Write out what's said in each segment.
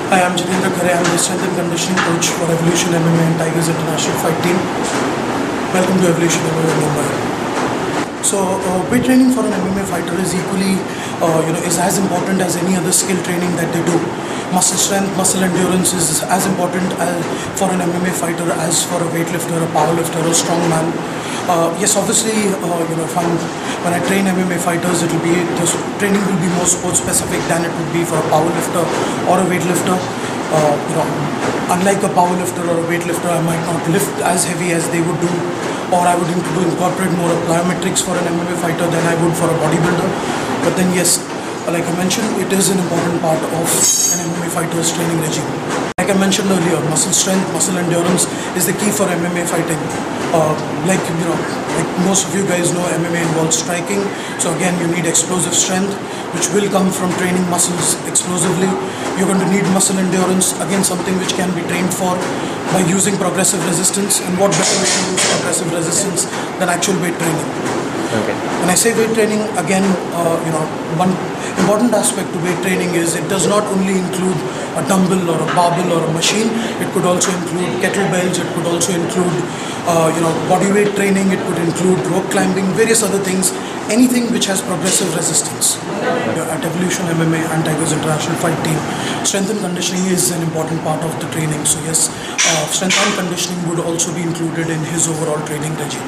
Hi, I'm Jitendra Khare. I'm the strength and conditioning coach for Evolution MMA and Tigers International Fight Team. Welcome to Evolution MMA Mumbai. So, weight training for an MMA fighter is equally, is as important as any other skill training that they do. Muscle strength, muscle endurance is as important for an MMA fighter as for a weightlifter, a powerlifter, a strongman. Yes, obviously, when I train MMA fighters, the training will be more sports specific than it would be for a powerlifter or a weightlifter. Unlike a powerlifter or a weightlifter, I might not lift as heavy as they would do, or I would incorporate more plyometrics for an MMA fighter than I would for a bodybuilder. But then yes, like I mentioned, it is an important part of an MMA fighter's training regime. Like I mentioned earlier, muscle strength, muscle endurance is the key for MMA fighting. Like most of you guys know, MMA involves striking. So again, you need explosive strength, which will come from training muscles explosively. You're going to need muscle endurance, again something which can be trained for by using progressive resistance. And what better way to use progressive resistance than actual weight training? Okay. When I say weight training, again, one important aspect to weight training is it does not only include a dumbbell or a barbell or a machine. It could also include kettlebells. It could also include, body weight training. It could include rope climbing, various other things. Anything which has progressive resistance. At Evolution MMA and Tigers International Fight Team, strength and conditioning is an important part of the training. So yes, strength and conditioning would also be included in his overall training regime.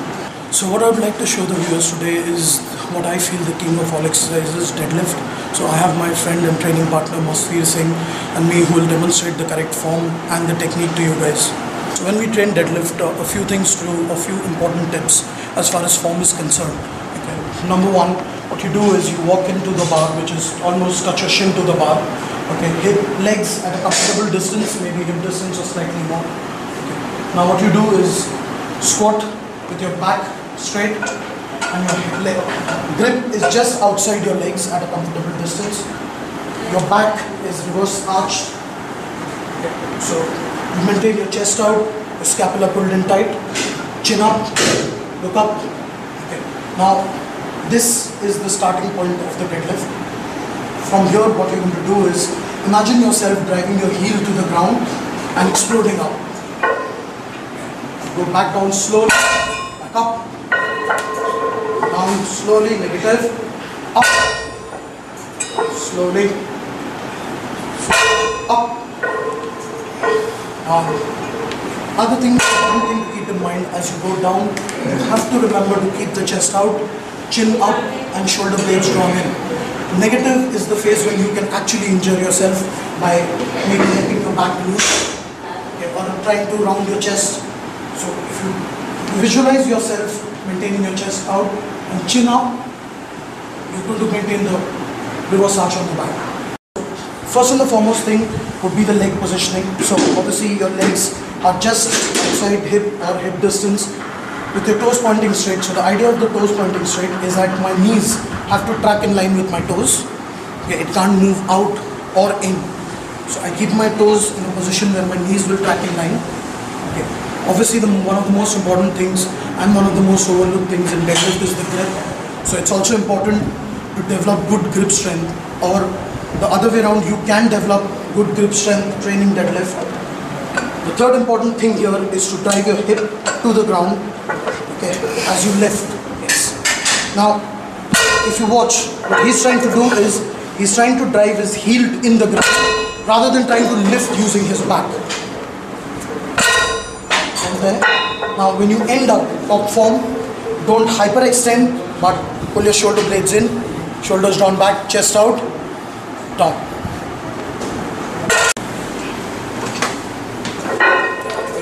So what I would like to show the viewers today is what I feel the king of all exercises, deadlift. So I have my friend and training partner Masveer Singh and me who will demonstrate the correct form and the technique to you guys. So when we train deadlift, a few important tips as far as form is concerned. Okay. Number one, what you do is you walk into the bar, which is almost touch your shin to the bar. Okay, hip, legs at a comfortable distance, maybe hip distance or slightly more. Okay. Now what you do is squat with your back straight and your leg grip is just outside your legs at a comfortable distance. Your back is reverse arched. Okay. So you maintain your chest out, your scapula pulled in tight, chin up, look up. Okay. Now this is the starting point of the deadlift. From here, what you're going to do is imagine yourself driving your heel to the ground and exploding up. Go back down slowly, back up, down slowly, negative, up, slowly, up, down. Other thing to keep in mind as you go down, you have to remember to keep the chest out, chin up and shoulder blades drawn in. Negative is the phase when you can actually injure yourself by maybe letting your back loose, okay, or trying to round your chest. So if you visualize yourself maintaining your chest out and chin up, you're going to maintain the reverse arch on the back. First and the foremost thing would be the leg positioning. So obviously your legs are just outside hip or hip distance with your toes pointing straight. So the idea of the toes pointing straight is that my knees have to track in line with my toes. Okay, it can't move out or in. So I keep my toes in a position where my knees will track in line. Okay. Obviously one of the most important things and one of the most overlooked things in deadlift is the grip. So it's also important to develop good grip strength, or the other way around, you can develop good grip strength training deadlift. The third important thing here is to drive your hip to the ground, okay, as you lift. Yes. Now, if you watch, what he's trying to do is he's trying to drive his heel in the ground rather than trying to lift using his back. And then, now when you end up top form, don't hyperextend, but pull your shoulder blades in, shoulders down back, chest out, down.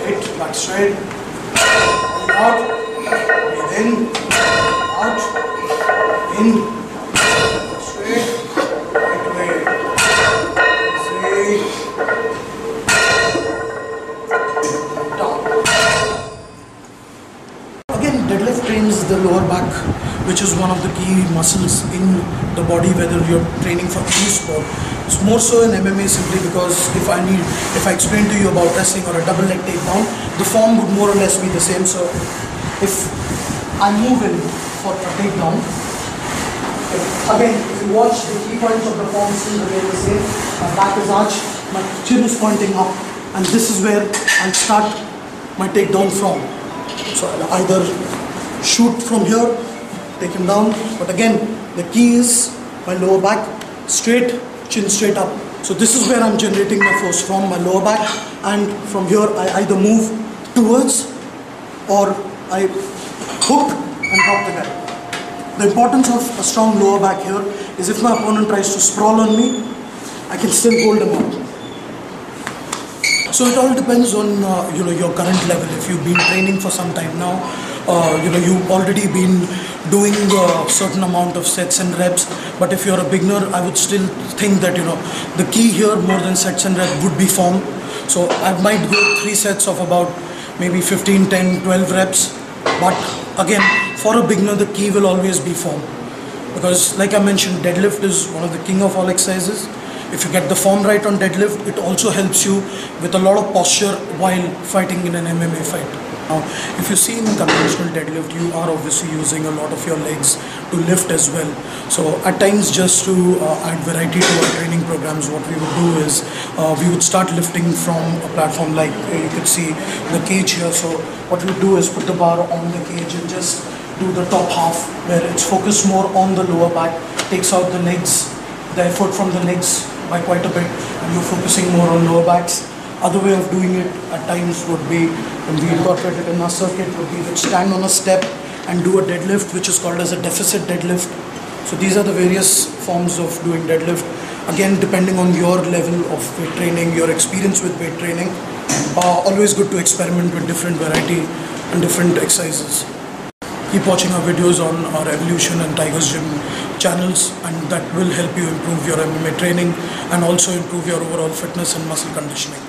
Wait, back straight, out, breathe in, out, in, straight, right way, down. Again, deadlift trains the lower back, which is one of the key muscles in the body, whether you're training for any sport. It's more so in MMA simply because if I explain to you about wrestling or a double leg takedown, the form would more or less be the same. So if I move in for a takedown, again, if you watch, the key points of the form still remain the same. My back is arched, my chin is pointing up, and this is where I'll start my takedown from. So I'll either shoot from here, take him down, but again, the key is my lower back straight, chin straight up. So this is where I'm generating my force from, my lower back, and from here I either move towards or I hook and drop the guy. The importance of a strong lower back here is if my opponent tries to sprawl on me, I can still hold him up. So it all depends on your current level. If you've been training for some time now, you've already been doing a certain amount of sets and reps. But if you're a beginner, I would still think that the key here more than sets and reps would be form. So I might go 3 sets of about maybe 15, 10, 12 reps. But again, for a beginner, the key will always be form. Because like I mentioned, deadlift is one of the king of all exercises. If you get the form right on deadlift, it also helps you with a lot of posture while fighting in an MMA fight. Now, if you see in conventional deadlift, you are obviously using a lot of your legs to lift as well. So at times, just to add variety to our training programs, what we would do is we would start lifting from a platform like you could see the cage here. So what we do is put the bar on the cage and just do the top half where it's focused more on the lower back, takes out the legs, the effort from the legs by quite a bit, and you're focusing more on lower backs. Other way of doing it at times would be, when we incorporate it in our circuit, would be to stand on a step and do a deadlift, which is called as a deficit deadlift. So these are the various forms of doing deadlift. Again, depending on your level of weight training, your experience with weight training, always good to experiment with different variety and different exercises. Keep watching our videos on our Evolution and Tigers Gym channels, and that will help you improve your MMA training and also improve your overall fitness and muscle conditioning.